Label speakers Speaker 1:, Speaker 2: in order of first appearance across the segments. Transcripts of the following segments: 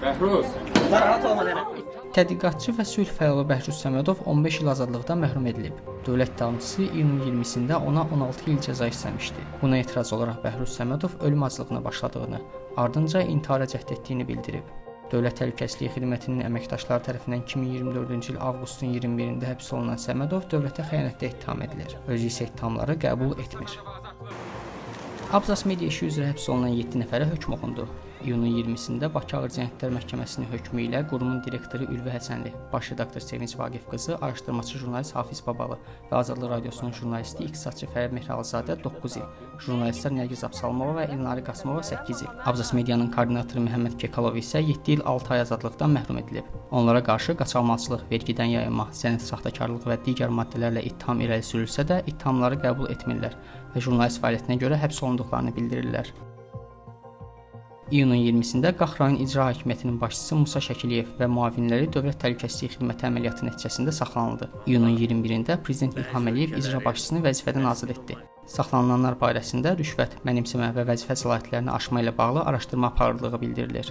Speaker 1: Bəhruz.
Speaker 2: Narahat olma nənə.
Speaker 3: Tədqiqatçı və sülh fəalı Bəhruz Səmədov 15 il azadlıqdan məhrum edilib. Dövlət ittihamçısı iyunun 20-sində ona 16 il cəza istəmişdi. Buna etiraz olaraq Bəhruz Səmədov ölüm acılığına başladığını, ardınca intihara cəhd etdiyini bildirib. Dövlət Təhlükəsizlik Xidmətinin əməkdaşları tərəfindən 2024-cü il avqustun 21-də həbs olunan Səmədov dövlətə xəyanətdə ittiham edilir. Özü isə ittihamları qəbul etmir. Abzas media işi üzrə həbs olunan 7 nəfərə hökm oxundu. İyunun 20-sində Bakı Ağır Cinayətlər Məhkəməsinin hökmü ilə qurumun direktoru Ülvi Həsənli, baş redaktor Sevinç Vaqif qızı, araşdırmaçı jurnalist Hafiz Babalı və Azadlıq Radiosunun jurnalisti İqtisadçı Fərəb Mehralizadə 9 il, jurnalistlər Nərgiz Absalmova və Elnari Qasımova 8 il. Abzas medianın koordinatoru Məhəmməd Kekalov isə 7 il 6 ay azadlıqdan məhrum edilib. Onlara qarşı qaçaqmalçılıq, vergidən yayınma, sənəd saxtakarlığı və digər maddələrlə ittiham irəli sürülsə də ittihamları qəbul etmirlər və jurnalist fəaliyyətinə görə həbs olunduqlarını bildirirlər. İyunun 20-sində Qax rayon İcra Hakimiyyətinin başçısı Musa Şəkiliyev və müavinləri Dövlət Təhlükəsizlik Xidməti əməliyyatı nəticəsində saxlanıldı. İyunun 21-də Prezident İlham Əliyev icra başçısını vəzifədən azad etdi. Saxlanılanlar barəsində rüşvət, mənimsəmə və vəzifə səlahiyyətlərini aşma ilə bağlı araşdırma aparıldığı bildirilir.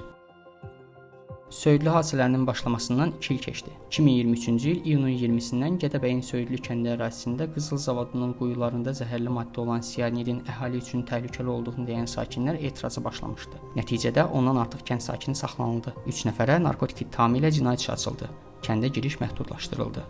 Speaker 3: Söyüdlü hadisələrinin başlamasından 2 il keçdi. 2023-cü il iyunun 20-sindən Gədəbəyin Söyüdlü kəndi ərazisində qızıl zavodunun quyularında zəhərli maddə olan siyanidin əhali üçün təhlükəli olduğunu deyən sakinlər etirazı başlamışdı. Nəticədə ondan artıq kənd sakini saxlanıldı. 3 nəfərə narkotik ittihamı ilə cinayət işi açıldı. Kəndə giriş məhdudlaşdırıldı.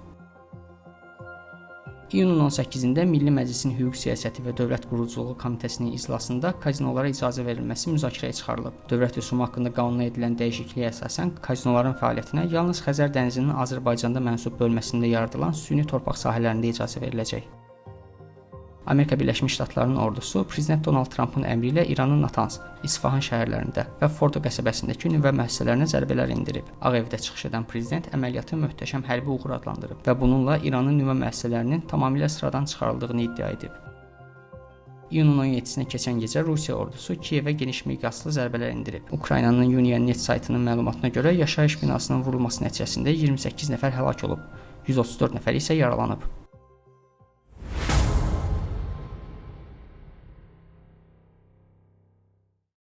Speaker 3: İyunun 18-də Milli Məclisin Hüquq Siyasəti və Dövlət Quruculuğu Komitəsinin iclasında kazinolara icazə verilməsi müzakirəyə çıxarılıb. Dövlət rüsumu haqqında qanuna edilən dəyişikliyə əsasən kazinoların fəaliyyətinə yalnız Xəzər dənizinin Azərbaycanda mənsub bölməsində yaradılan süni torpaq sahələrində icazə veriləcək. Amerika Birləşmiş Ştatlarının ordusu Prezident Donald Trampın əmri ilə İranın Natans, İsfahan şəhərlərində və Fordo qəsəbəsindəki nüvə müəssisələrinə zərbələr endirib. Ağ Evdə çıxış edən prezident əməliyyatı möhtəşəm hərbi uğur adlandırıb və bununla İranın nüvə müəssisələrinin tamamilə sıradan çıxarıldığını iddia edib. İyunun 17-sinə keçən gecə Rusiya ordusu Kiyevə geniş miqyaslı zərbələr endirib. Ukraynanın Union.net saytının məlumatına görə yaşayış binasının vurulması nəticəsində 28 nəfər həlak olub, 134 nəfər isə yaralanıb.